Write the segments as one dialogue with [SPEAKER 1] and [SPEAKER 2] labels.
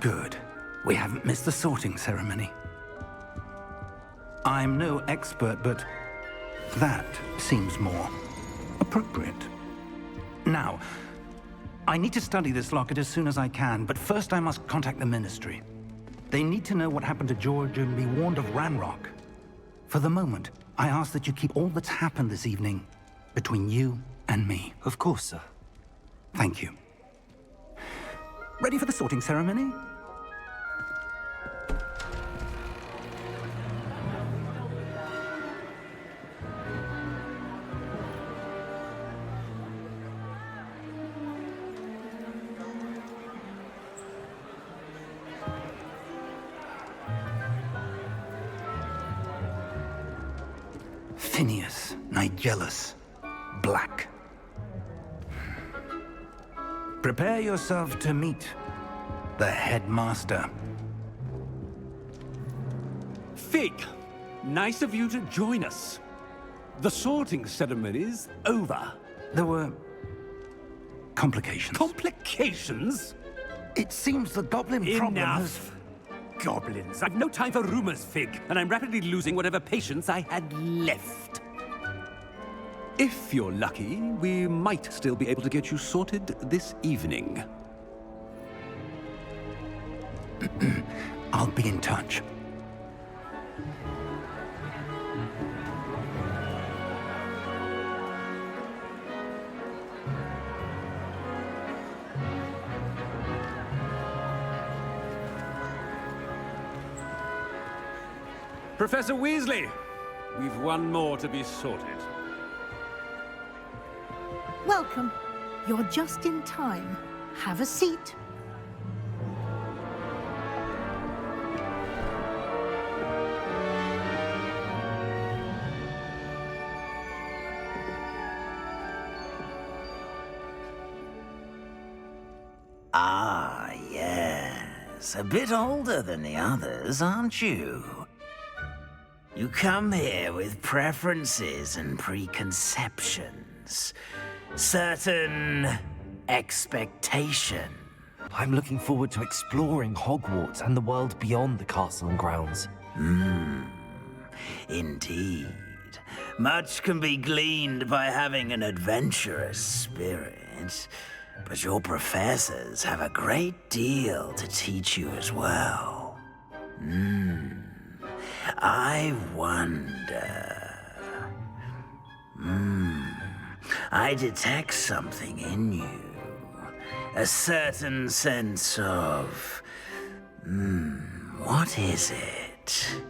[SPEAKER 1] Good. We haven't missed the sorting ceremony. I'm no expert, but that seems more appropriate. Now, I need to study this locket as soon as I can, but first I must contact the Ministry. They need to know what happened to George and be warned of Ranrock. For the moment, I ask that you keep all that's happened this evening between you and me.
[SPEAKER 2] Of course, sir.
[SPEAKER 1] Thank you. Ready for the sorting ceremony? Phineas, Nigellus, Black. Prepare yourself to meet the headmaster.
[SPEAKER 3] Fig, nice of you to join us. The sorting ceremony's over.
[SPEAKER 1] There were complications.
[SPEAKER 3] Complications?
[SPEAKER 1] It seems the goblin problem has...
[SPEAKER 3] Enough. Goblins. I've no time for rumors, Fig, and I'm rapidly losing whatever patience I had left. If you're lucky, we might still be able to get you sorted this evening.
[SPEAKER 1] I'll be in touch.
[SPEAKER 3] Professor Weasley, we've one more to be sorted.
[SPEAKER 4] Welcome. You're just in time. Have a seat.
[SPEAKER 5] Ah, yes. A bit older than the others, aren't you? You come here with preferences and preconceptions. Certain expectation.
[SPEAKER 2] I'm looking forward to exploring Hogwarts and the world beyond the castle and grounds.
[SPEAKER 5] Indeed. Much can be gleaned by having an adventurous spirit, but your professors have a great deal to teach you as well. I wonder... I detect something in you. A certain sense of... what is it?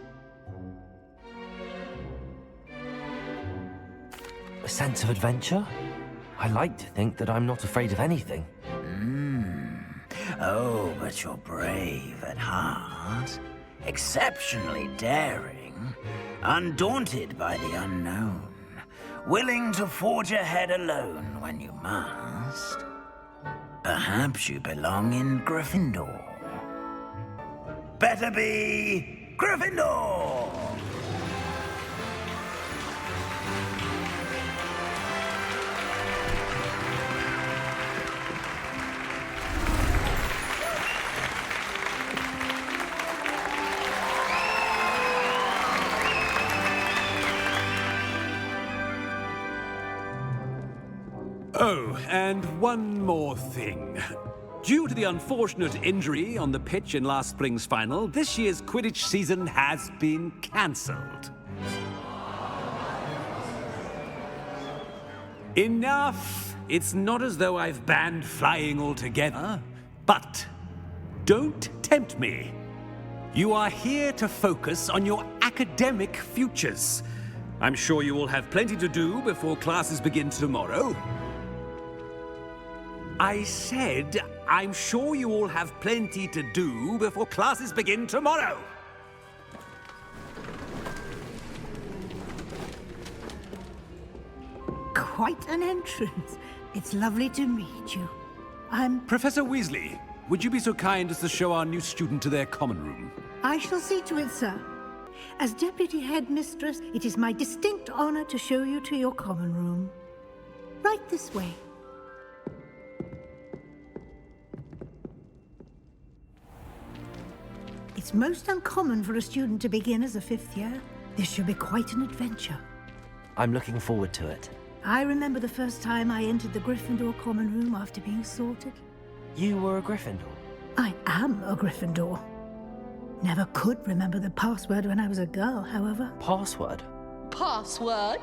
[SPEAKER 2] A sense of adventure? I like to think that I'm not afraid of anything.
[SPEAKER 5] Oh, but you're brave at heart. Exceptionally daring. Undaunted by the unknown. Willing to forge ahead alone when you must. Perhaps you belong in Gryffindor. Better be Gryffindor!
[SPEAKER 3] Oh, and one more thing. Due to the unfortunate injury on the pitch in last spring's final, this year's Quidditch season has been cancelled. Enough! It's not as though I've banned flying altogether, but don't tempt me. You are here to focus on your academic futures. I'm sure you will have plenty to do before classes begin tomorrow. I said, I'm sure you all have plenty to do before classes begin tomorrow.
[SPEAKER 4] Quite an entrance. It's lovely to meet you.
[SPEAKER 3] Professor Weasley, would you be so kind as to show our new student to their common room?
[SPEAKER 4] I shall see to it, sir. As Deputy Headmistress, it is my distinct honor to show you to your common room. Right this way. It's most uncommon for a student to begin as a fifth year. This should be quite an adventure.
[SPEAKER 2] I'm looking forward to it.
[SPEAKER 4] I remember the first time I entered the Gryffindor common room after being sorted.
[SPEAKER 2] You were a Gryffindor?
[SPEAKER 4] I am a Gryffindor. Never could remember the password when I was a girl, however.
[SPEAKER 2] Password?
[SPEAKER 6] Password?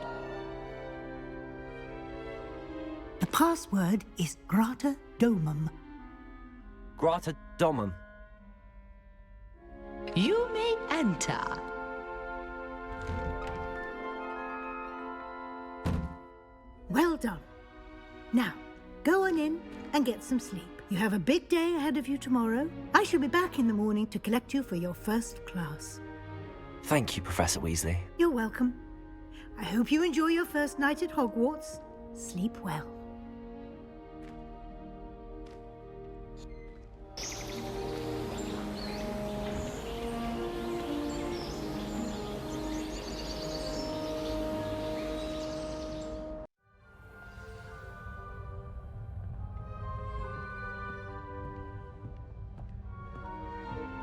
[SPEAKER 4] The password is Grata Domum.
[SPEAKER 2] Grata Domum.
[SPEAKER 6] You may enter.
[SPEAKER 4] Well done. Now, go on in and get some sleep. You have a big day ahead of you tomorrow. I shall be back in the morning to collect you for your first class.
[SPEAKER 2] Thank you, Professor Weasley.
[SPEAKER 4] You're welcome. I hope you enjoy your first night at Hogwarts. Sleep well.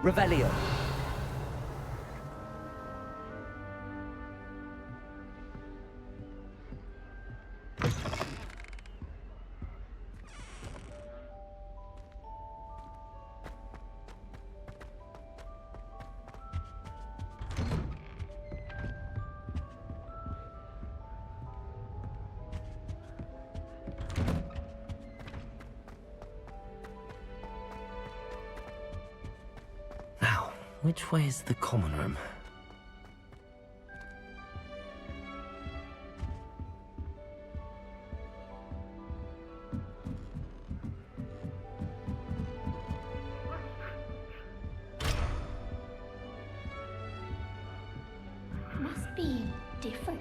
[SPEAKER 2] Revelio. Now, which way is the common room?
[SPEAKER 7] Must be different,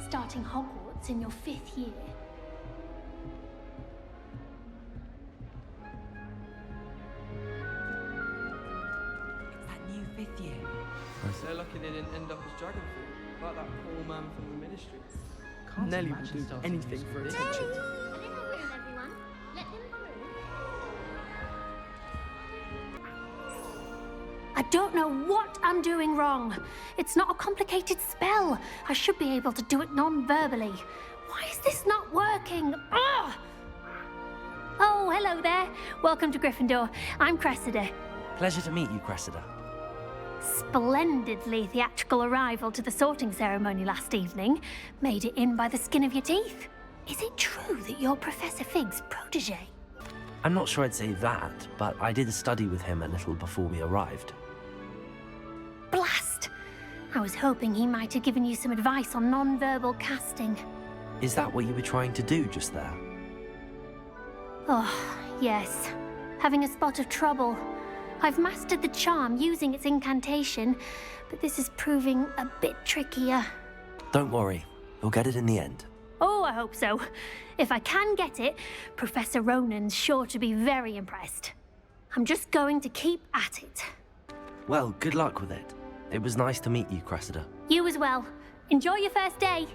[SPEAKER 7] starting Hogwarts in your 5th year.
[SPEAKER 6] It's that new 5th year.
[SPEAKER 8] They're lucky they didn't end up as dragon fruit, like that poor man from the ministry.
[SPEAKER 9] Nelly will do anything for attention.
[SPEAKER 7] A little room, everyone. Let them through. I don't know what I'm doing wrong. It's not a complicated spell. I should be able to do it non-verbally. Why is this not working? Ugh! Oh, hello there. Welcome to Gryffindor. I'm Cressida.
[SPEAKER 2] Pleasure to meet you, Cressida.
[SPEAKER 7] Splendidly theatrical arrival to the sorting ceremony last evening. Made it in by the skin of your teeth. Is it true that you're Professor Fig's protege?
[SPEAKER 2] I'm not sure I'd say that, but I did study with him a little before we arrived.
[SPEAKER 7] Blast! I was hoping he might have given you some advice on non-verbal casting.
[SPEAKER 2] Is that what you were trying to do just there?
[SPEAKER 7] Oh, yes. Having a spot of trouble. I've mastered the charm using its incantation, but this is proving a bit trickier.
[SPEAKER 2] Don't worry, you'll get it in the end.
[SPEAKER 7] Oh, I hope so. If I can get it, Professor Ronan's sure to be very impressed. I'm just going to keep at it.
[SPEAKER 2] Well, good luck with it. It was nice to meet you, Cressida.
[SPEAKER 7] You as well. Enjoy your first day.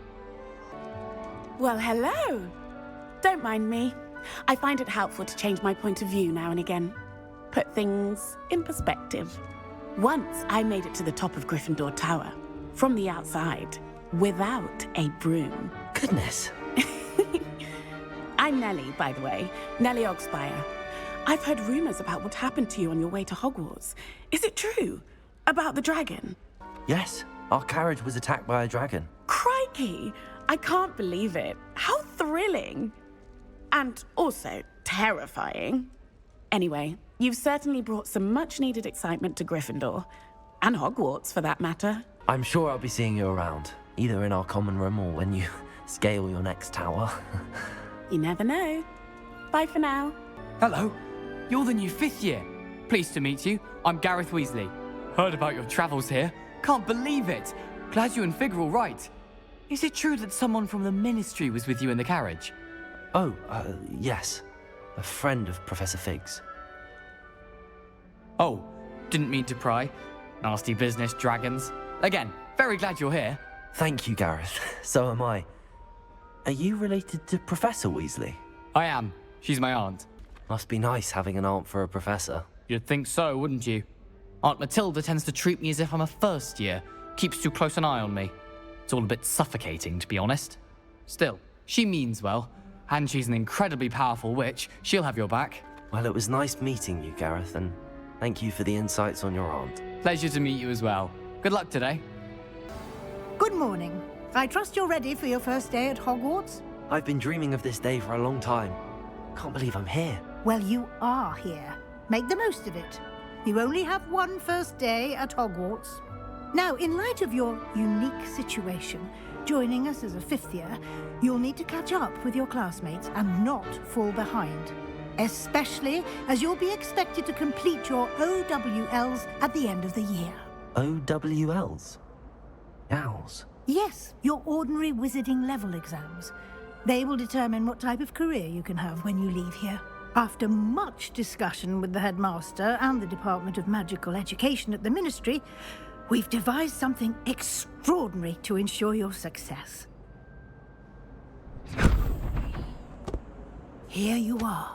[SPEAKER 10] Well, hello. Don't mind me. I find it helpful to change my point of view now and again. Put things in perspective. Once I made it to the top of Gryffindor Tower, from the outside, without a broom.
[SPEAKER 2] Goodness.
[SPEAKER 10] I'm Nellie, by the way. Nellie Ogspire. I've heard rumors about what happened to you on your way to Hogwarts. Is it true? About the dragon?
[SPEAKER 2] Yes, our carriage was attacked by a dragon.
[SPEAKER 10] Crikey! I can't believe it. How thrilling! And also terrifying. Anyway, you've certainly brought some much-needed excitement to Gryffindor. And Hogwarts, for that matter.
[SPEAKER 2] I'm sure I'll be seeing you around, either in our common room or when you scale your next tower.
[SPEAKER 10] You never know. Bye for now.
[SPEAKER 9] Hello, you're the new 5th year. Pleased to meet you. I'm Gareth Weasley. Heard about your travels here. Can't believe it. Glad you and Fig are all right. Is it true that someone from the ministry was with you in the carriage?
[SPEAKER 2] Oh, yes. A friend of Professor Fig's.
[SPEAKER 9] Oh, didn't mean to pry. Nasty business, dragons. Again, very glad you're here.
[SPEAKER 2] Thank you, Gareth. So am I. Are you related to Professor Weasley?
[SPEAKER 9] I am. She's my aunt.
[SPEAKER 2] Must be nice having an aunt for a professor.
[SPEAKER 9] You'd think so, wouldn't you? Aunt Matilda tends to treat me as if I'm a first year, keeps too close an eye on me. It's all a bit suffocating, to be honest. Still, she means well, and she's an incredibly powerful witch. She'll have your back.
[SPEAKER 2] Well, it was nice meeting you, Gareth, and thank you for the insights on your aunt.
[SPEAKER 9] Pleasure to meet you as well. Good luck today.
[SPEAKER 4] Good morning. I trust you're ready for your first day at Hogwarts?
[SPEAKER 2] I've been dreaming of this day for a long time. Can't believe I'm here.
[SPEAKER 4] Well, you are here. Make the most of it. You only have one first day at Hogwarts. Now, in light of your unique situation, joining us as a fifth year, you'll need to catch up with your classmates and not fall behind. Especially as you'll be expected to complete your OWLs at the end of the year.
[SPEAKER 2] OWLs? Owls?
[SPEAKER 4] Yes, your ordinary wizarding level exams. They will determine what type of career you can have when you leave here. After much discussion with the headmaster and the Department of Magical Education at the Ministry, we've devised something extraordinary to ensure your success. Here you are.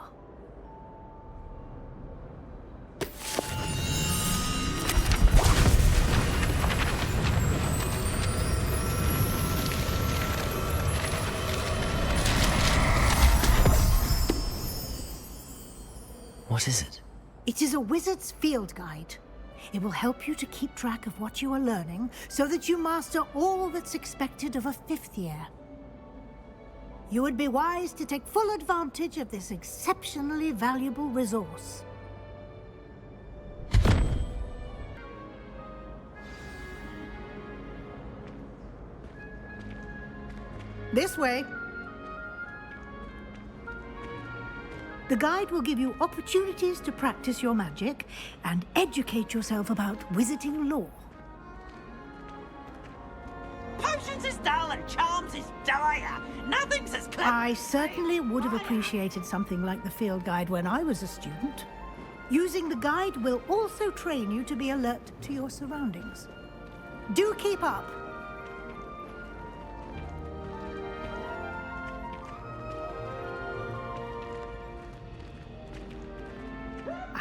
[SPEAKER 2] What is it?
[SPEAKER 4] It is a wizard's field guide. It will help you to keep track of what you are learning so that you master all that's expected of a fifth year. You would be wise to take full advantage of this exceptionally valuable resource. This way. The guide will give you opportunities to practice your magic and educate yourself about wizarding lore.
[SPEAKER 5] Potions is dull and charms is dire. Nothing's as clever.
[SPEAKER 4] I certainly would have appreciated something like the field guide when I was a student. Using the guide will also train you to be alert to your surroundings. Do keep up.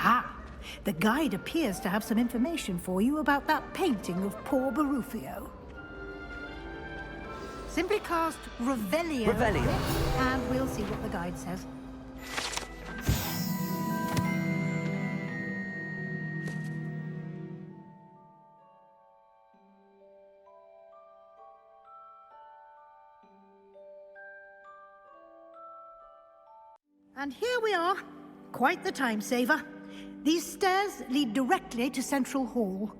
[SPEAKER 4] Ah, the guide appears to have some information for you about that painting of poor Barufio. Simply cast Revelio,
[SPEAKER 2] Revelio.
[SPEAKER 4] and we'll see what the guide says. And here we are. Quite the time saver. These stairs lead directly to Central Hall.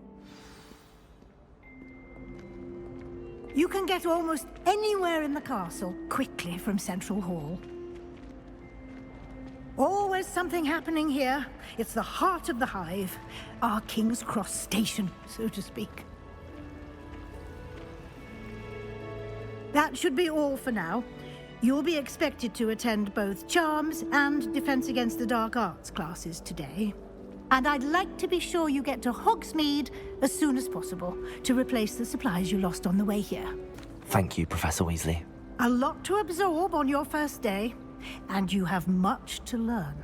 [SPEAKER 4] You can get almost anywhere in the castle quickly from Central Hall. Always something happening here. It's the heart of the hive, our King's Cross station, so to speak. That should be all for now. You'll be expected to attend both Charms and Defense Against the Dark Arts classes today. And I'd like to be sure you get to Hogsmeade as soon as possible to replace the supplies you lost on the way here.
[SPEAKER 2] Thank you, Professor Weasley.
[SPEAKER 4] A lot to absorb on your first day, and you have much to learn.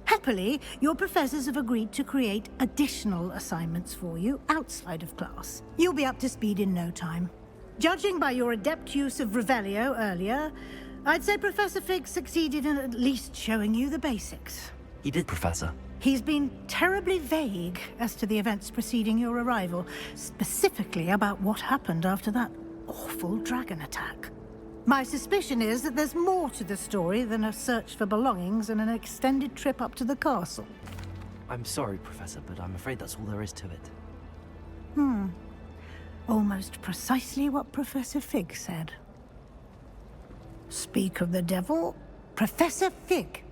[SPEAKER 4] Happily, your professors have agreed to create additional assignments for you outside of class. You'll be up to speed in no time. Judging by your adept use of Revelio earlier, I'd say Professor Fig succeeded in at least showing you the basics.
[SPEAKER 2] He did, Professor.
[SPEAKER 4] He's been terribly vague as to the events preceding your arrival, specifically about what happened after that awful dragon attack. My suspicion is that there's more to the story than a search for belongings and an extended trip up to the castle.
[SPEAKER 2] I'm sorry, Professor, but I'm afraid that's all there is to it.
[SPEAKER 4] Almost precisely what Professor Fig said. Speak of the devil, Professor Fig.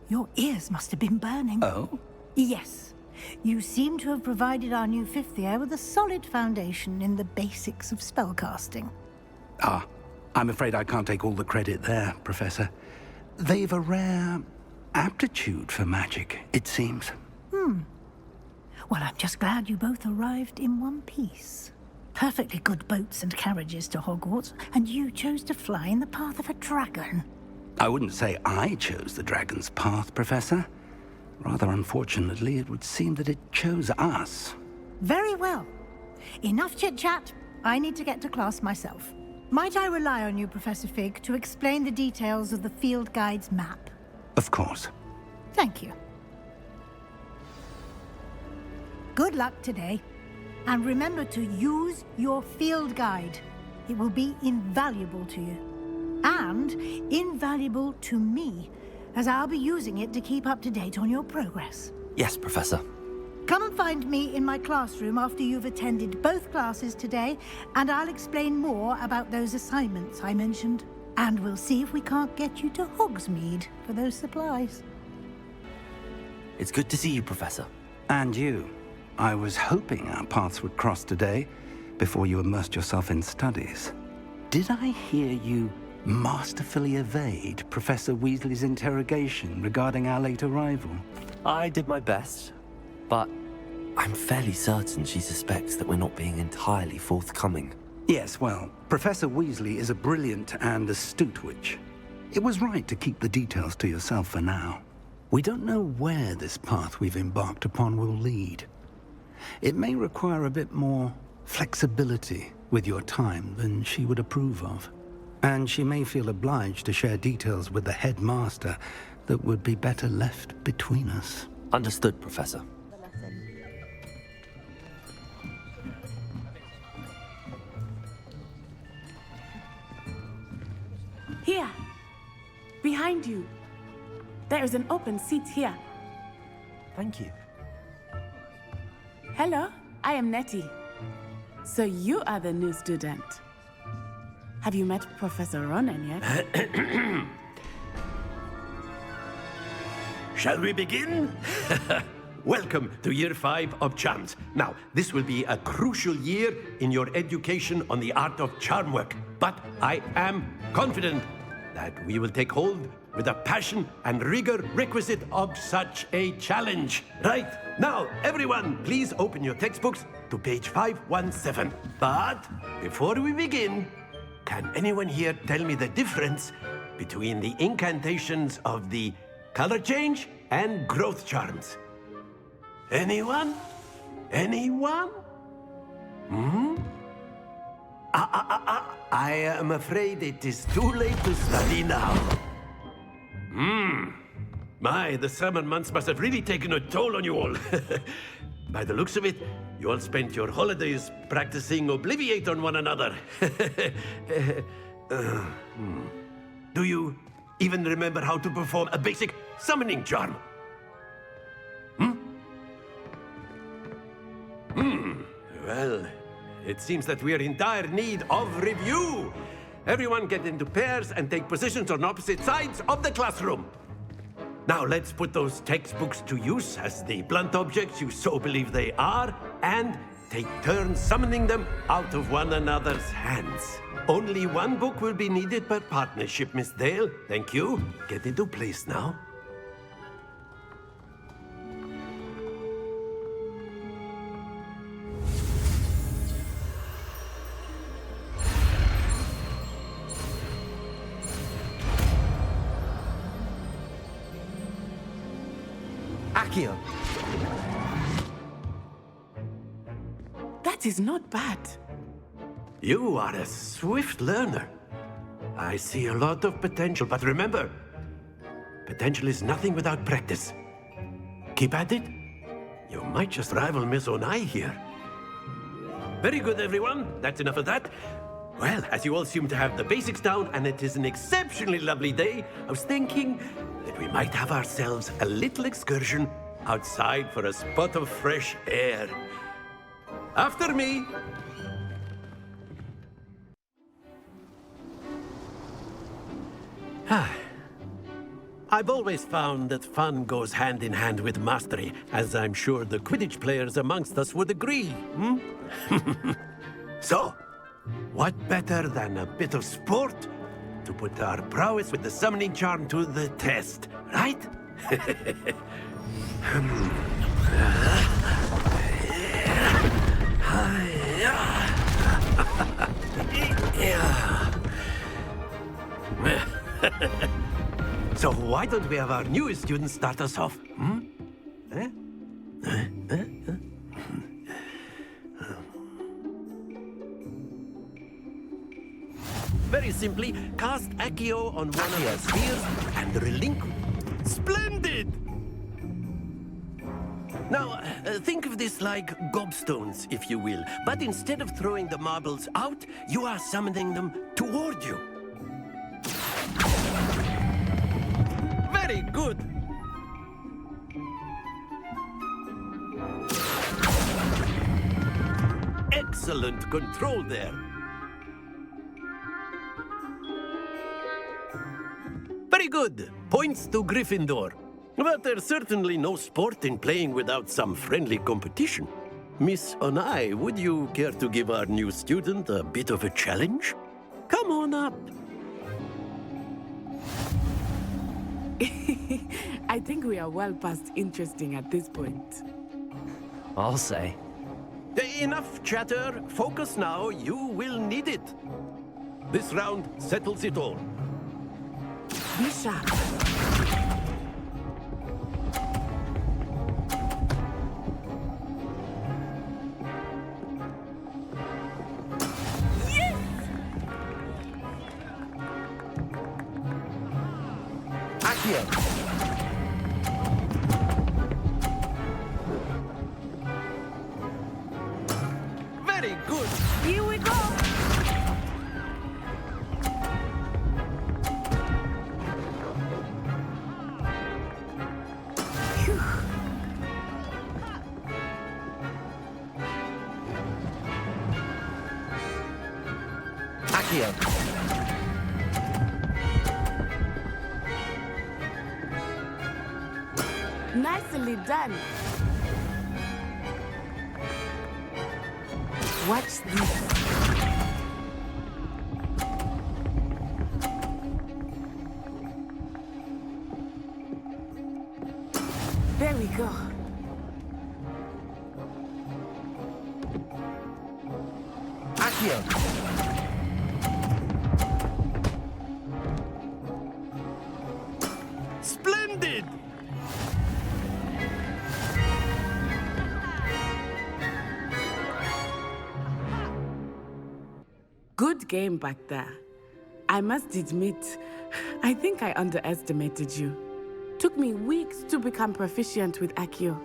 [SPEAKER 4] Your ears must have been burning.
[SPEAKER 1] Oh?
[SPEAKER 4] Yes. You seem to have provided our new fifth year with a solid foundation in the basics of spellcasting.
[SPEAKER 1] Ah, I'm afraid I can't take all the credit there, Professor. They've a rare aptitude for magic, it seems.
[SPEAKER 4] Well, I'm just glad you both arrived in one piece. Perfectly good boats and carriages to Hogwarts, and you chose to fly in the path of a dragon.
[SPEAKER 1] I wouldn't say I chose the dragon's path, Professor. Rather unfortunately, it would seem that it chose us.
[SPEAKER 4] Very well. Enough chit-chat. I need to get to class myself. Might I rely on you, Professor Fig, to explain the details of the field guide's map?
[SPEAKER 1] Of course.
[SPEAKER 4] Thank you. Good luck today. And remember to use your field guide. It will be invaluable to you. And invaluable to me, as I'll be using it to keep up to date on your progress.
[SPEAKER 2] Yes, Professor.
[SPEAKER 4] Come and find me in my classroom after you've attended both classes today, and I'll explain more about those assignments I mentioned. And we'll see if we can't get you to Hogsmeade for those supplies.
[SPEAKER 2] It's good to see you, Professor.
[SPEAKER 1] And you. I was hoping our paths would cross today, before you immersed yourself in studies. Did I hear you masterfully evade Professor Weasley's interrogation regarding our late arrival?
[SPEAKER 2] I did my best, but I'm fairly certain she suspects that we're not being entirely forthcoming.
[SPEAKER 1] Yes, well, Professor Weasley is a brilliant and astute witch. It was right to keep the details to yourself for now. We don't know where this path we've embarked upon will lead. It may require a bit more flexibility with your time than she would approve of. And she may feel obliged to share details with the headmaster that would be better left between us.
[SPEAKER 2] Understood, Professor.
[SPEAKER 10] Here. Behind you. There is an open seat here.
[SPEAKER 2] Thank you.
[SPEAKER 10] Hello, I am Nettie. So you are the new student. Have you met Professor Ronen yet?
[SPEAKER 11] Shall we begin? Welcome to Year 5 of Charms. Now, this will be a crucial year in your education on the art of charm work. But I am confident that we will take hold with the passion and rigor requisite of such a challenge. Right, now, everyone, please open your textbooks to page 517. But before we begin, can anyone here tell me the difference between the incantations of the color change and growth charms? Anyone? Anyone? I am afraid it is too late to study now. My, the summer months must have really taken a toll on you all. By the looks of it, you all spent your holidays practicing Obliviate on one another. Do you even remember how to perform a basic summoning charm? Well, it seems that we are in dire need of review. Everyone get into pairs and take positions on opposite sides of the classroom. Now let's put those textbooks to use as the blunt objects you so believe they are, and take turns summoning them out of one another's hands. Only one book will be needed per partnership, Miss Dale. Thank you. Get into place now.
[SPEAKER 2] Accio!
[SPEAKER 10] That is not bad.
[SPEAKER 11] You are a swift learner. I see a lot of potential, but remember, potential is nothing without practice. Keep at it. You might just rival Miss Onai here. Very good, everyone. That's enough of that. Well, as you all seem to have the basics down, and it is an exceptionally lovely day, I was thinking that we might have ourselves a little excursion outside for a spot of fresh air. After me. I've always found that fun goes hand in hand with mastery, as I'm sure the Quidditch players amongst us would agree. So, what better than a bit of sport to put our prowess with the summoning charm to the test, right? So why don't we have our newest student start us off? Very simply, cast Accio on one of the spheres and relinquish. Splendid! Now, think of this like gobstones, if you will. But instead of throwing the marbles out, you are summoning them toward you. Very good. Excellent control there. Very good. Points to Gryffindor. But there's certainly no sport in playing without some friendly competition. Miss Onai, would you care to give our new student a bit of a challenge? Come on up.
[SPEAKER 10] I think we are well past interesting at this point.
[SPEAKER 2] I'll say.
[SPEAKER 11] Enough chatter. Focus now. You will need it. This round settles it all.
[SPEAKER 10] Be sharp.
[SPEAKER 11] Very good.
[SPEAKER 10] Here we go.
[SPEAKER 2] Accio.
[SPEAKER 10] Nicely done. Watch this. There we go.
[SPEAKER 2] Accio.
[SPEAKER 11] Splendid.
[SPEAKER 10] Good game back there. I must admit, I think I underestimated you. Took me weeks to become proficient with Accio.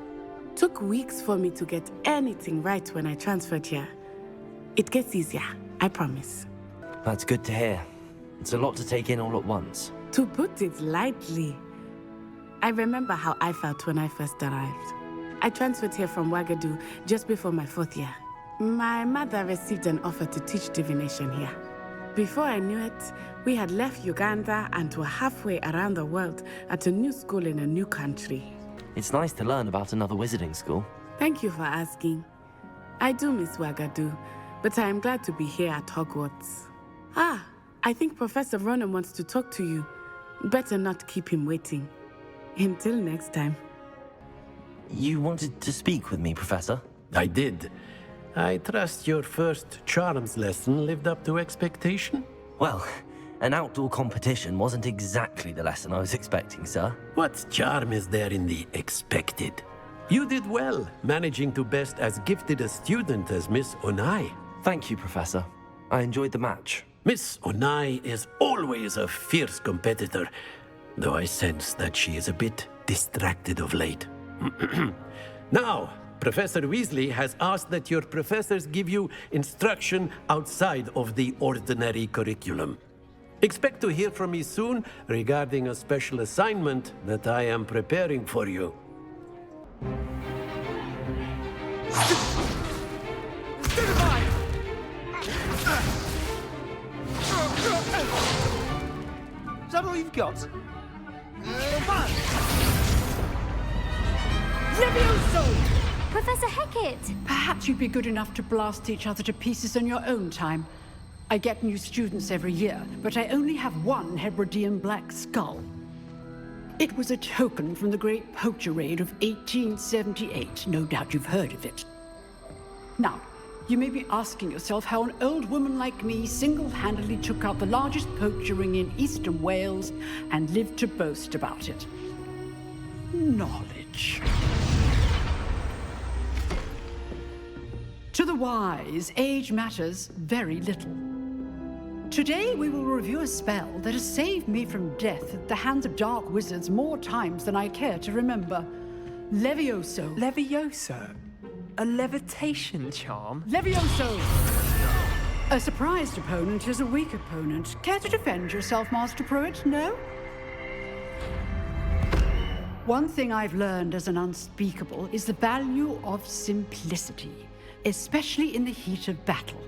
[SPEAKER 10] Took weeks for me to get anything right when I transferred here. It gets easier, I promise.
[SPEAKER 2] That's good to hear. It's a lot to take in all at once.
[SPEAKER 10] To put it lightly, I remember how I felt when I first arrived. I transferred here from Ouagadougou just before my 4th year. My mother received an offer to teach divination here. Before I knew it, we had left Uganda and were halfway around the world at a new school in a new country.
[SPEAKER 2] It's nice to learn about another wizarding school.
[SPEAKER 10] Thank you for asking. I do miss Ouagadougou, but I am glad to be here at Hogwarts. Ah, I think Professor Ronan wants to talk to you. Better not keep him waiting. Until next time.
[SPEAKER 2] You wanted to speak with me, Professor?
[SPEAKER 11] I did. I trust your first charms lesson lived up to expectation?
[SPEAKER 2] Well, an outdoor competition wasn't exactly the lesson I was expecting, sir.
[SPEAKER 11] What charm is there in the expected? You did well, managing to best as gifted a student as Miss Onai.
[SPEAKER 2] Thank you, Professor. I enjoyed the match.
[SPEAKER 11] Miss Onai is always a fierce competitor, though I sense that she is a bit distracted of late. Now, Professor Weasley has asked that your professors give you instruction outside of the ordinary curriculum. Expect to hear from me soon regarding a special assignment that I am preparing for you.
[SPEAKER 12] Is that all you've got?
[SPEAKER 7] Professor Hecat!
[SPEAKER 13] Perhaps you'd be good enough to blast each other to pieces on your own time. I get new students every year, but I only have one Hebridean black skull. It was a token from the Great Poacher Raid of 1878. No doubt you've heard of it. Now, you may be asking yourself how an old woman like me single-handedly took out the largest poacher ring in eastern Wales and lived to boast about it. Knowledge. To the wise, age matters very little. Today we will review a spell that has saved me from death at the hands of dark wizards more times than I care to remember. Levioso.
[SPEAKER 14] Levioso? A levitation charm?
[SPEAKER 13] Levioso! A surprised opponent is a weak opponent. Care to defend yourself, Master Pruitt? No? One thing I've learned as an unspeakable is the value of simplicity, especially in the heat of battle.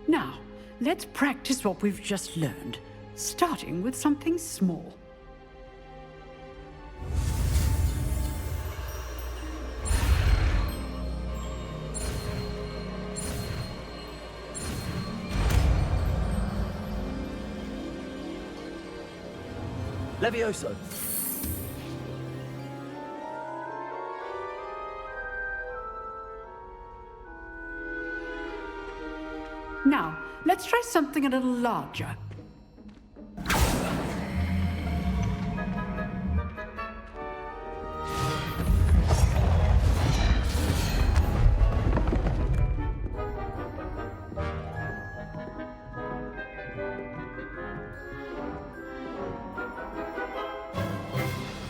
[SPEAKER 13] Now, let's practice what we've just learned, starting with something small.
[SPEAKER 2] Levioso.
[SPEAKER 13] Now, let's try something a little larger.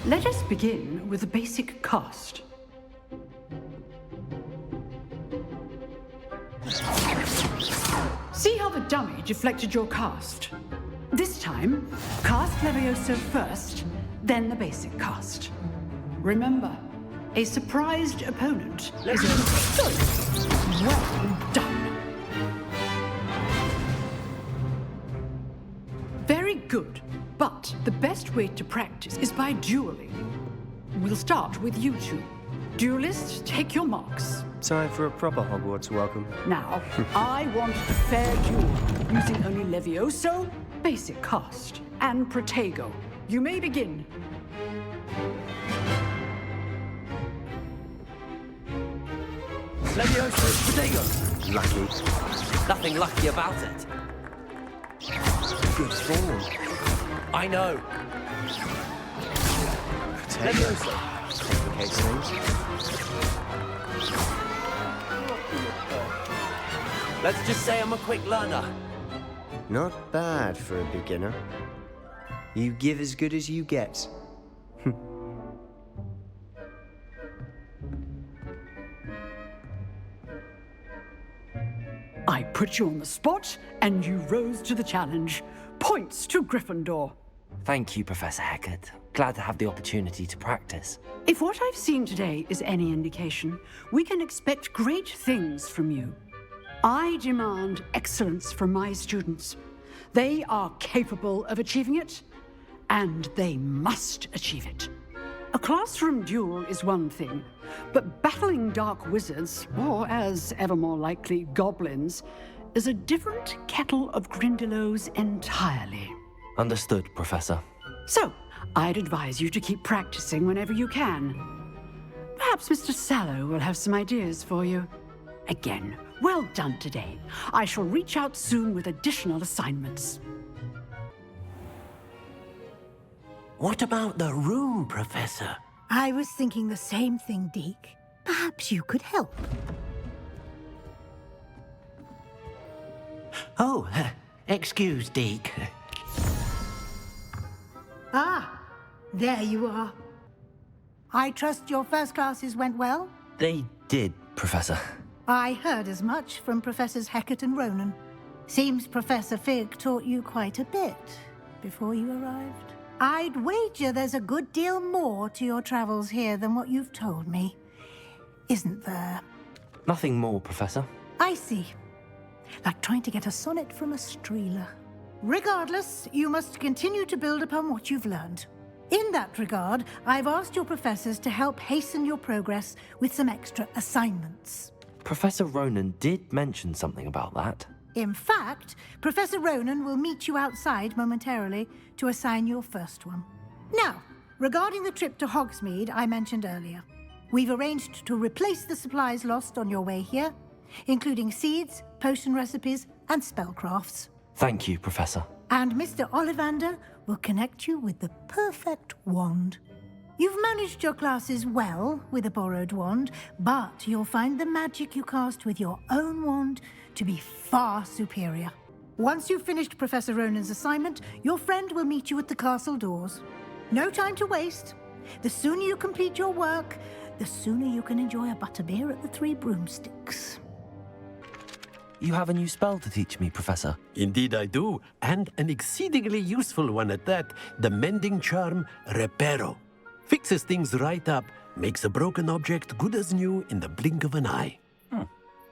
[SPEAKER 13] Let us begin with a basic cast. See how the dummy deflected your cast? This time, cast Levioso first, then the basic cast. Remember, a surprised opponent is a good. Well done. Very good, but the best way to practice is by dueling. We'll start with you two. Duelists, take your marks.
[SPEAKER 12] Time for a proper Hogwarts welcome.
[SPEAKER 13] Now, I want a fair duel, using only Levioso, basic cast, and Protego. You may begin.
[SPEAKER 2] Levioso, Protego.
[SPEAKER 12] Lucky.
[SPEAKER 2] Nothing lucky about it.
[SPEAKER 12] Good form.
[SPEAKER 2] I know.
[SPEAKER 12] Levioso. Complicates things.
[SPEAKER 2] Let's just say I'm a quick learner.
[SPEAKER 12] Not bad for a beginner. You give as good as you get.
[SPEAKER 13] I put you on the spot, and you rose to the challenge. Points to Gryffindor.
[SPEAKER 2] Thank you, Professor Hecat. Glad to have the opportunity to practice.
[SPEAKER 13] If what I've seen today is any indication, we can expect great things from you. I demand excellence from my students. They are capable of achieving it, and they must achieve it. A classroom duel is one thing, but battling dark wizards, or as ever more likely, goblins, is a different kettle of Grindylows entirely.
[SPEAKER 2] Understood, Professor.
[SPEAKER 13] So, I'd advise you to keep practicing whenever you can. Perhaps Mr. Sallow will have some ideas for you. Again, well done today. I shall reach out soon with additional assignments.
[SPEAKER 5] What about the room, Professor?
[SPEAKER 4] I was thinking the same thing, Deke. Perhaps you could help.
[SPEAKER 5] Oh, excuse, Deke.
[SPEAKER 4] Ah, there you are. I trust your first classes went well?
[SPEAKER 2] They did, Professor.
[SPEAKER 4] I heard as much from Professors Hecat and Ronan. Seems Professor Fig taught you quite a bit before you arrived. I'd wager there's a good deal more to your travels here than what you've told me. Isn't there?
[SPEAKER 2] Nothing more, Professor.
[SPEAKER 4] I see. Like trying to get a sonnet from a streeler. Regardless, you must continue to build upon what you've learned. In that regard, I've asked your professors to help hasten your progress with some extra assignments.
[SPEAKER 2] Professor Ronan did mention something about that.
[SPEAKER 4] In fact, Professor Ronan will meet you outside momentarily to assign your first one. Now, regarding the trip to Hogsmeade I mentioned earlier, we've arranged to replace the supplies lost on your way here, including seeds, potion recipes, and spellcrafts.
[SPEAKER 2] Thank you, Professor.
[SPEAKER 4] And Mr. Ollivander will connect you with the perfect wand. You've managed your classes well with a borrowed wand, but you'll find the magic you cast with your own wand to be far superior. Once you've finished Professor Ronan's assignment, your friend will meet you at the castle doors. No time to waste. The sooner you complete your work, the sooner you can enjoy a butterbeer at the Three Broomsticks.
[SPEAKER 2] You have a new spell to teach me, Professor.
[SPEAKER 11] Indeed I do, and an exceedingly useful one at that, the mending charm Reparo. Fixes things right up, makes a broken object good as new in the blink of an eye.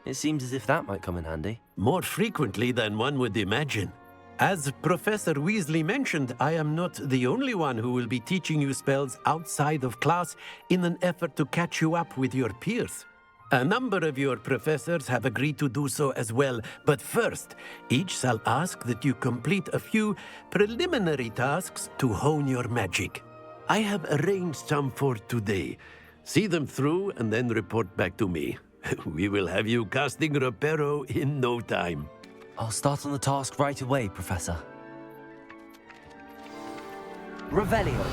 [SPEAKER 2] It seems as if that might come in handy.
[SPEAKER 11] More frequently than one would imagine. As Professor Weasley mentioned, I am not the only one who will be teaching you spells outside of class in an effort to catch you up with your peers. A number of your professors have agreed to do so as well, but first, each shall ask that you complete a few preliminary tasks to hone your magic. I have arranged some for today. See them through and then report back to me. We will have you casting Reparo in no time.
[SPEAKER 2] I'll start on the task right away, Professor. Revelio.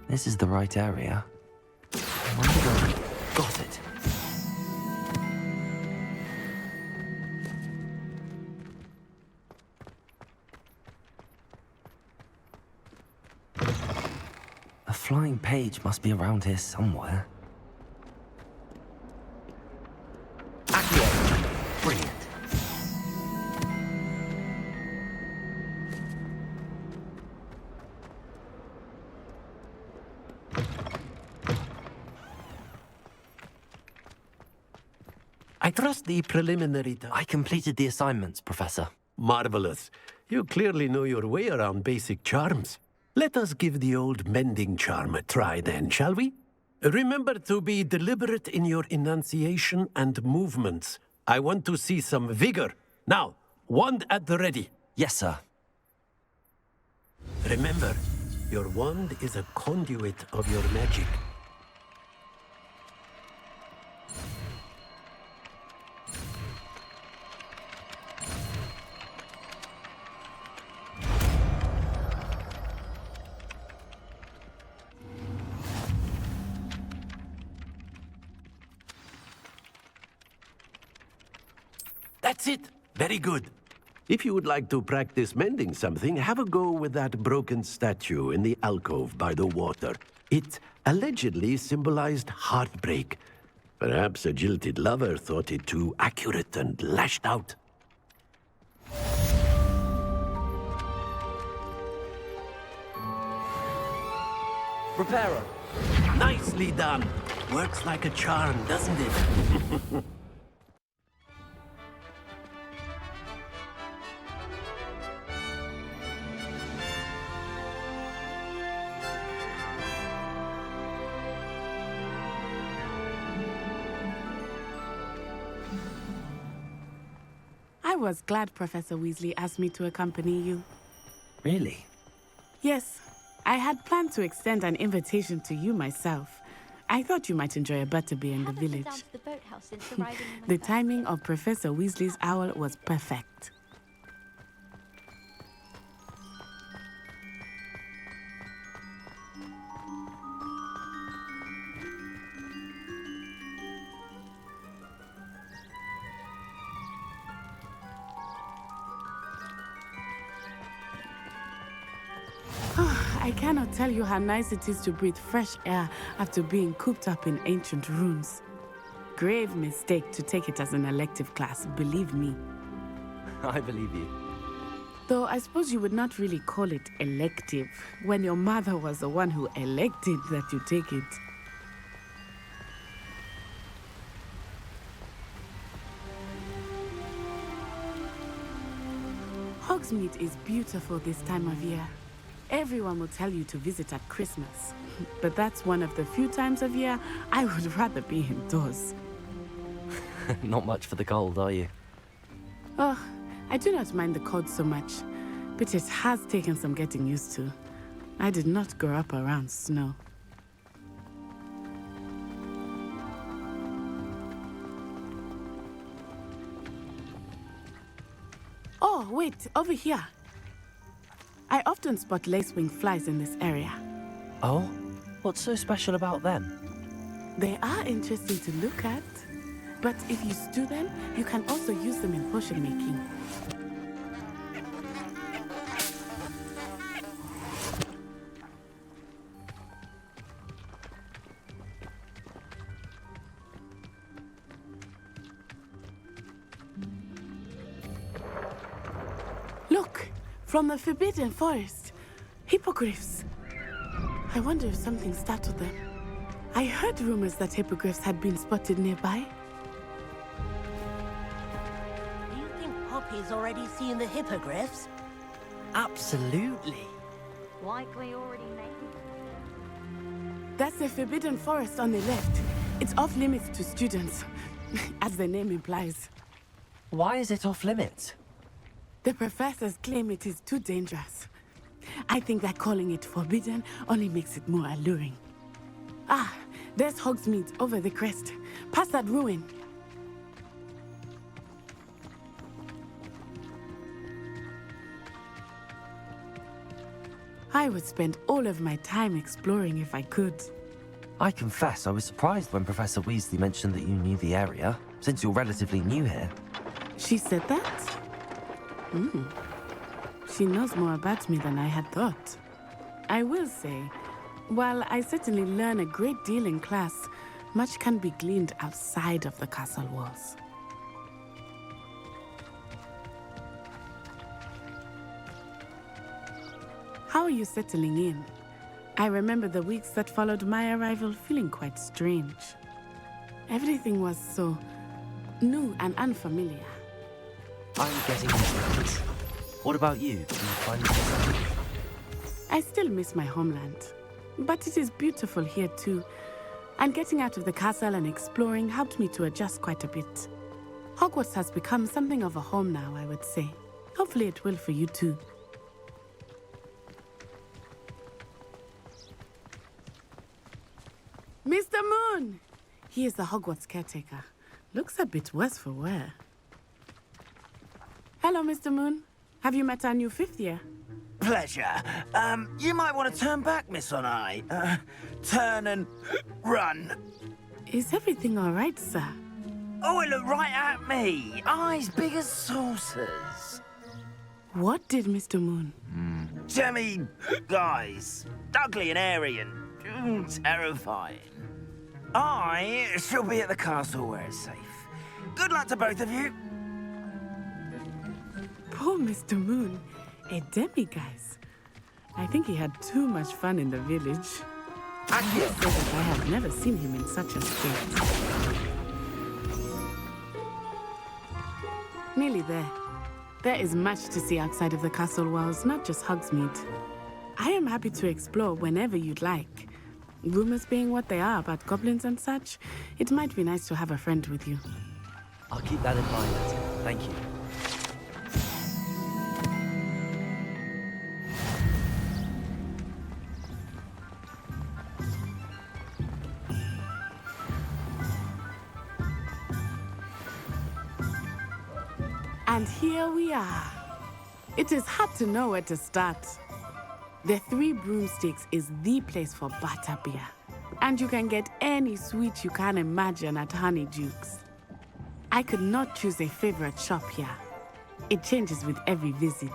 [SPEAKER 2] This is the right area. I wonder where I got it. A flying page must be around here somewhere. Accio. Brilliant.
[SPEAKER 11] I trust the preliminary
[SPEAKER 2] I completed the assignments, Professor.
[SPEAKER 11] Marvelous. You clearly know your way around basic charms. Let us give the old mending charm a try then, shall we? Remember to be deliberate in your enunciation and movements. I want to see some vigor. Now, wand at the ready.
[SPEAKER 2] Yes, sir.
[SPEAKER 11] Remember, your wand is a conduit of your magic. That's it. Very good. If you would like to practice mending something, have a go with that broken statue in the alcove by the water. It allegedly symbolized heartbreak. Perhaps a jilted lover thought it too accurate and lashed out.
[SPEAKER 2] Reparo.
[SPEAKER 11] Nicely done. Works like a charm, doesn't it?
[SPEAKER 10] I was glad Professor Weasley asked me to accompany you.
[SPEAKER 2] Really?
[SPEAKER 10] Yes, I had planned to extend an invitation to you myself. I thought you might enjoy a butterbeer in the village. The timing of Professor Weasley's owl was perfect. I cannot tell you how nice it is to breathe fresh air after being cooped up in ancient rooms. Grave mistake to take it as an elective class, believe me.
[SPEAKER 2] I believe you.
[SPEAKER 10] Though I suppose you would not really call it elective when your mother was the one who elected that you take it. Hogsmeade is beautiful this time of year. Everyone will tell you to visit at Christmas, but that's one of the few times of year I would rather be indoors.
[SPEAKER 2] Not much for the cold, are you?
[SPEAKER 10] Oh, I do not mind the cold so much, but it has taken some getting used to. I did not grow up around snow. Oh, wait, over here. I often spot lacewing flies in this area.
[SPEAKER 2] Oh? What's so special about them?
[SPEAKER 10] They are interesting to look at, but if you stew them, you can also use them in potion making. Look, from the Forbidden Forest, hippogriffs. I wonder if something startled them. I heard rumors that hippogriffs had been spotted nearby.
[SPEAKER 15] Do you think Poppy's already seen the hippogriffs?
[SPEAKER 2] Absolutely.
[SPEAKER 7] Likely already made.
[SPEAKER 10] That's the Forbidden Forest on the left. It's off limits to students, as the name implies.
[SPEAKER 2] Why is it off limits?
[SPEAKER 10] The professors claim it is too dangerous. I think that calling it forbidden only makes it more alluring. Ah, there's Hogsmeade over the crest, past that ruin. I would spend all of my time exploring if I could.
[SPEAKER 2] I confess I was surprised when Professor Weasley mentioned that you knew the area, since you're relatively new here.
[SPEAKER 10] She said that? She knows more about me than I had thought. I will say, while I certainly learn a great deal in class, much can be gleaned outside of the castle walls. How are you settling in? I remember the weeks that followed my arrival feeling quite strange. Everything was so new and unfamiliar.
[SPEAKER 2] I'm getting into it. What about you? Do you find it?
[SPEAKER 10] I still miss my homeland, but it is beautiful here too. And getting out of the castle and exploring helped me to adjust quite a bit. Hogwarts has become something of a home now, I would say. Hopefully it will for you too. Mr. Moon! He is the Hogwarts caretaker. Looks a bit worse for wear. Hello, Mr. Moon. Have you met our new 5th year?
[SPEAKER 5] Pleasure. You might want to turn back, Miss On-Eye. Turn and run.
[SPEAKER 10] Is everything all right, sir?
[SPEAKER 5] Oh, it looked right at me. Eyes big as saucers.
[SPEAKER 10] What did Mr. Moon?
[SPEAKER 5] Jemmy guys. Ugly and airy and terrifying. I shall be at the castle where it's safe. Good luck to both of you.
[SPEAKER 10] Poor Mr. Moon. A demiguise. I think he had too much fun in the village. I feel so that I have never seen him in such a state. Nearly there. There is much to see outside of the castle walls, not just Hogsmeade. I am happy to explore whenever you'd like. Rumors being what they are about goblins and such, it might be nice to have a friend with you.
[SPEAKER 2] I'll keep that in mind. Thank you.
[SPEAKER 10] And here we are. It is hard to know where to start. The Three Broomsticks is the place for butterbeer. And you can get any sweet you can imagine at Honeydukes. I could not choose a favorite shop here. It changes with every visit.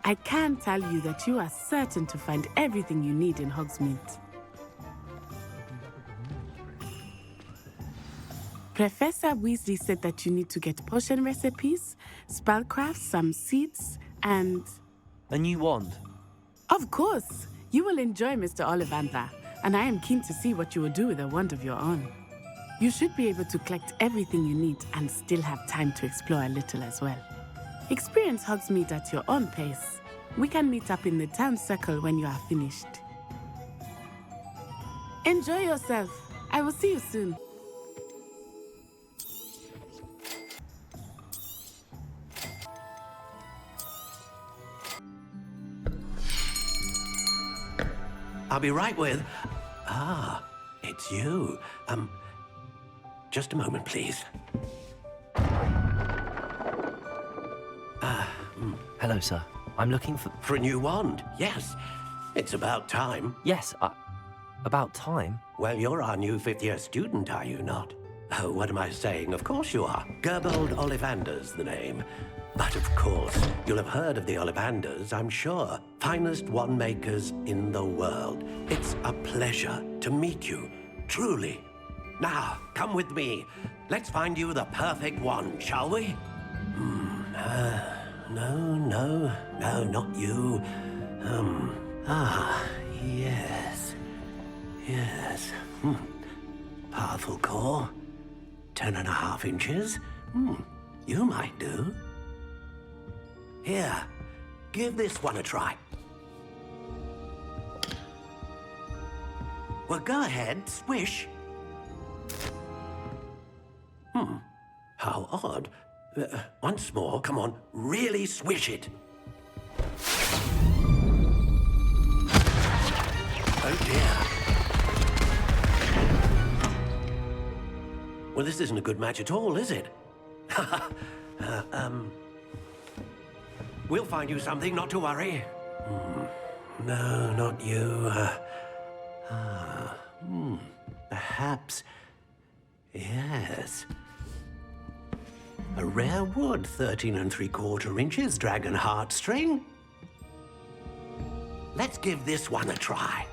[SPEAKER 10] I can tell you that you are certain to find everything you need in Hogsmeade. Professor Weasley said that you need to get potion recipes, spellcraft, some seeds, and...
[SPEAKER 2] A new wand?
[SPEAKER 10] Of course! You will enjoy Mr. Ollivander, and I am keen to see what you will do with a wand of your own. You should be able to collect everything you need and still have time to explore a little as well. Experience Hogsmeade at your own pace. We can meet up in the town circle when you are finished. Enjoy yourself. I will see you soon.
[SPEAKER 11] I'll be right with... Ah, it's you. Just a moment, please.
[SPEAKER 2] Hello, sir. I'm looking for...
[SPEAKER 11] For a new wand, yes. It's about time.
[SPEAKER 2] Yes, About time.
[SPEAKER 11] Well, you're our new fifth-year student, are you not? Oh, what am I saying? Of course you are. Gerbold Ollivander's the name. But of course, you'll have heard of the Ollivanders, I'm sure. Finest wand makers in the world. It's a pleasure to meet you, truly. Now, come with me. Let's find you the perfect wand, shall we? No, not you. Yes. Powerful core. 10.5 inches. You might do. Here, give this one a try. Well, go ahead, swish. How odd. Once more, come on, really swish it. Oh dear. Well, this isn't a good match at all, is it? We'll find you something, not to worry. No, not you. Perhaps. Yes. A rare wood, 13 3/4 inches, dragon heartstring. Let's give this one a try.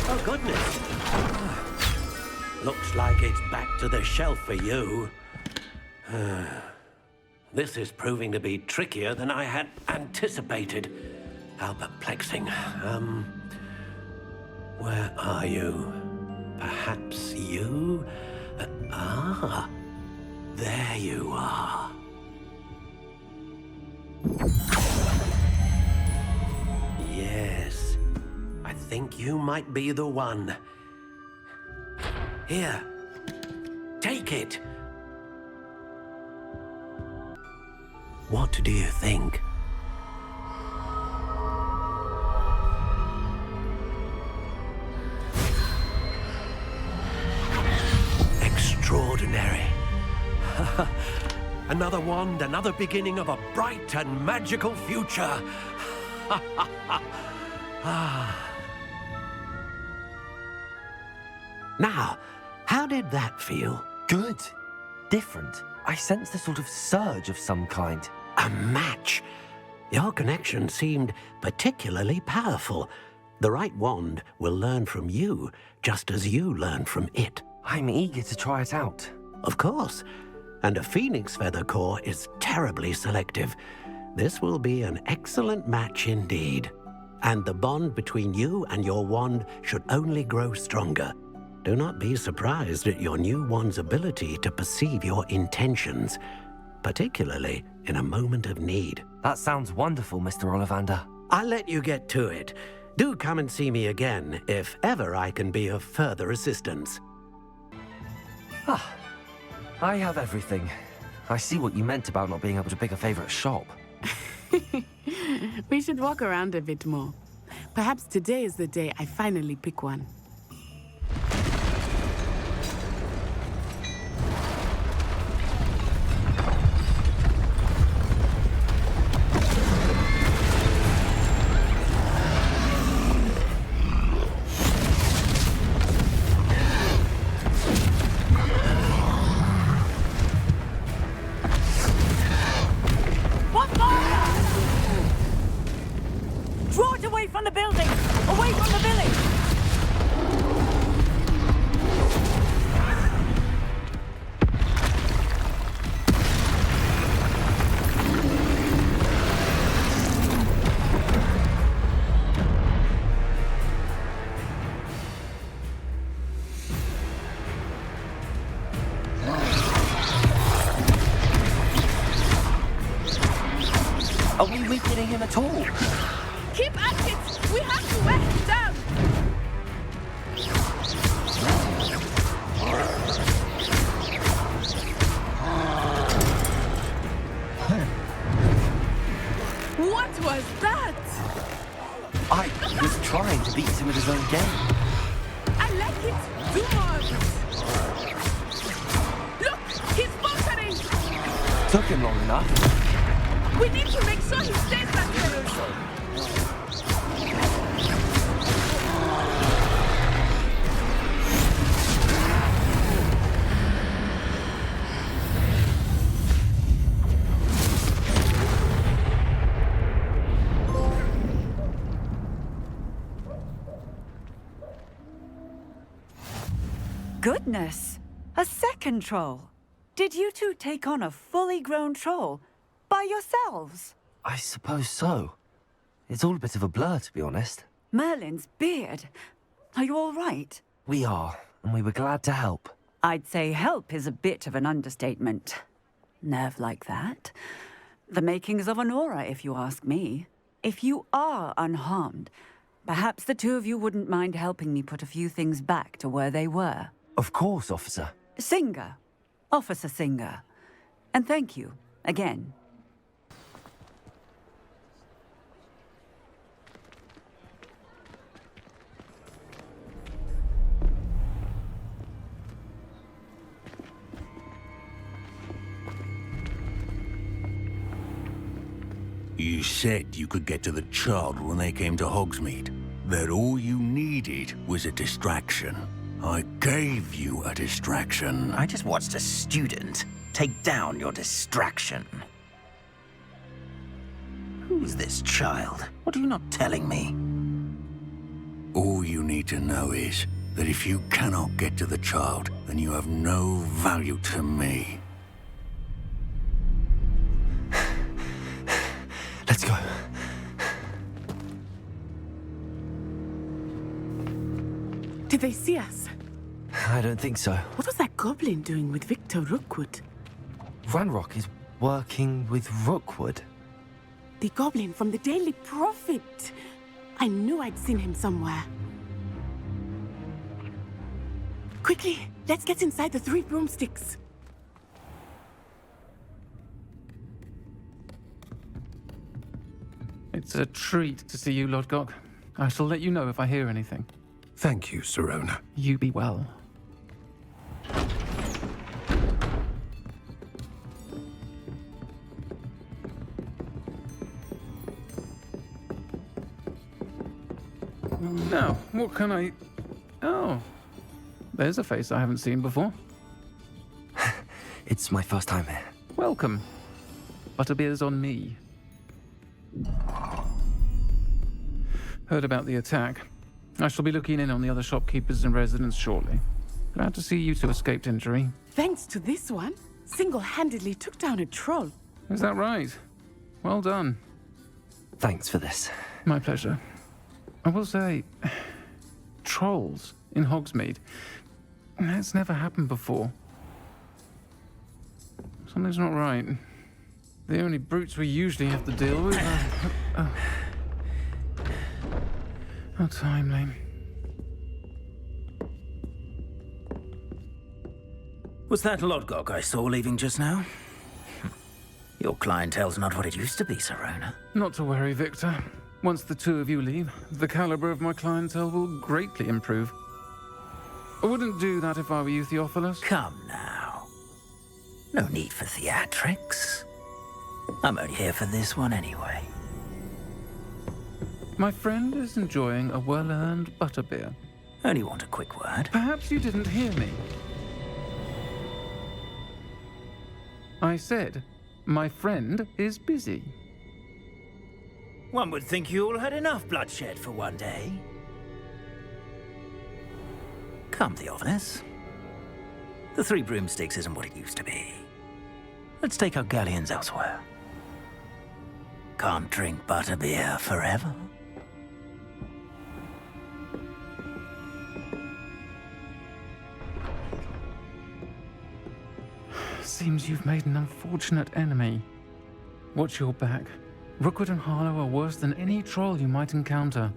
[SPEAKER 11] Oh, goodness. Looks like it's back to the shelf for you. This is proving to be trickier than I had anticipated. How perplexing. Where are you? Perhaps you? There you are. Yes, I think you might be the one. Here, take it. What do you think? Extraordinary. Another wand, another beginning of a bright and magical future. Now, how did that feel?
[SPEAKER 2] Good. Different. I sensed a sort of surge of some kind.
[SPEAKER 11] A match. Your connection seemed particularly powerful. The right wand will learn from you, just as you learn from it.
[SPEAKER 2] I'm eager to try it out.
[SPEAKER 11] Of course. And a phoenix feather core is terribly selective. This will be an excellent match indeed. And the bond between you and your wand should only grow stronger. Do not be surprised at your new wand's ability to perceive your intentions, particularly in a moment of need.
[SPEAKER 2] That sounds wonderful, Mr. Ollivander.
[SPEAKER 11] I'll let you get to it. Do come and see me again if ever I can be of further assistance.
[SPEAKER 2] I have everything. I see what you meant about not being able to pick a favorite shop.
[SPEAKER 10] We should walk around a bit more. Perhaps today is the day I finally pick one.
[SPEAKER 2] Are we weakening him at all?
[SPEAKER 10] Keep at it! We have to wear him down! What was that?
[SPEAKER 2] I was trying to beat him at his own game.
[SPEAKER 10] I like it. Do more of it. Look! He's faltering!
[SPEAKER 2] Took him long enough.
[SPEAKER 10] We need to make sure he stays back there.
[SPEAKER 16] Goodness! A second troll! Did you two take on a fully grown troll by yourselves?
[SPEAKER 2] I suppose so. It's all a bit of a blur, to be honest.
[SPEAKER 16] Merlin's beard. Are you all right?
[SPEAKER 2] We are, and we were glad to help.
[SPEAKER 16] I'd say help is a bit of an understatement. Nerve like that. The makings of an aura, if you ask me. If you are unharmed, perhaps the two of you wouldn't mind helping me put a few things back to where they were.
[SPEAKER 2] Of course, officer.
[SPEAKER 16] Singer. Officer Singer. And thank you, again.
[SPEAKER 17] You said you could get to the child when they came to Hogsmeade. That all you needed was a distraction. I gave you a distraction.
[SPEAKER 5] I just watched a student take down your distraction. Who's this child? What are you not telling me?
[SPEAKER 17] All you need to know is that if you cannot get to the child, then you have no value to me.
[SPEAKER 2] Let's go.
[SPEAKER 10] Did they see us?
[SPEAKER 2] I don't think so.
[SPEAKER 10] What was that goblin doing with Victor Rookwood?
[SPEAKER 2] Ranrock is working with Rookwood.
[SPEAKER 10] The goblin from the Daily Prophet. I knew I'd seen him somewhere. Quickly, let's get inside the 3 broomsticks.
[SPEAKER 18] It's a treat to see you, Lodgok. I shall let you know if I hear anything.
[SPEAKER 11] Thank you, Sirona.
[SPEAKER 18] You be well. Now, what can I... Oh, there's a face I haven't seen before.
[SPEAKER 2] It's my first time here.
[SPEAKER 18] Welcome. Butterbeer's on me. Heard about the attack. I shall be looking in on the other shopkeepers and residents shortly. Glad to see you two escaped injury.
[SPEAKER 10] Thanks to this one, single-handedly took down a troll.
[SPEAKER 18] Is that right? Well done.
[SPEAKER 2] Thanks for this.
[SPEAKER 18] My pleasure. I will say, trolls in Hogsmeade. That's never happened before. Something's not right. The only brutes we usually have to deal with are... How timely.
[SPEAKER 5] Was that Lodgok I saw leaving just now? Your clientele's not what it used to be, Sirona.
[SPEAKER 18] Not to worry, Victor. Once the two of you leave, the caliber of my clientele will greatly improve. I wouldn't do that if I were you, Theophilus.
[SPEAKER 5] Come now. No need for theatrics. I'm only here for this one anyway.
[SPEAKER 18] My friend is enjoying a well-earned butterbeer.
[SPEAKER 5] Only want a quick word.
[SPEAKER 18] Perhaps you didn't hear me. I said, my friend is busy.
[SPEAKER 5] One would think you all had enough bloodshed for one day. Come, Theophilus. The 3 broomsticks isn't what it used to be. Let's take our galleons elsewhere. Can't drink butterbeer forever.
[SPEAKER 18] Seems you've made an unfortunate enemy. Watch your back. Rookwood and Harlow are worse than any troll you might encounter.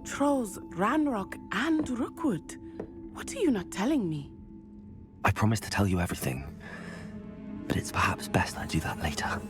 [SPEAKER 10] Trolls, Ranrock, and Rookwood. What are you not telling me?
[SPEAKER 2] I promised to tell you everything, but it's perhaps best I do that later.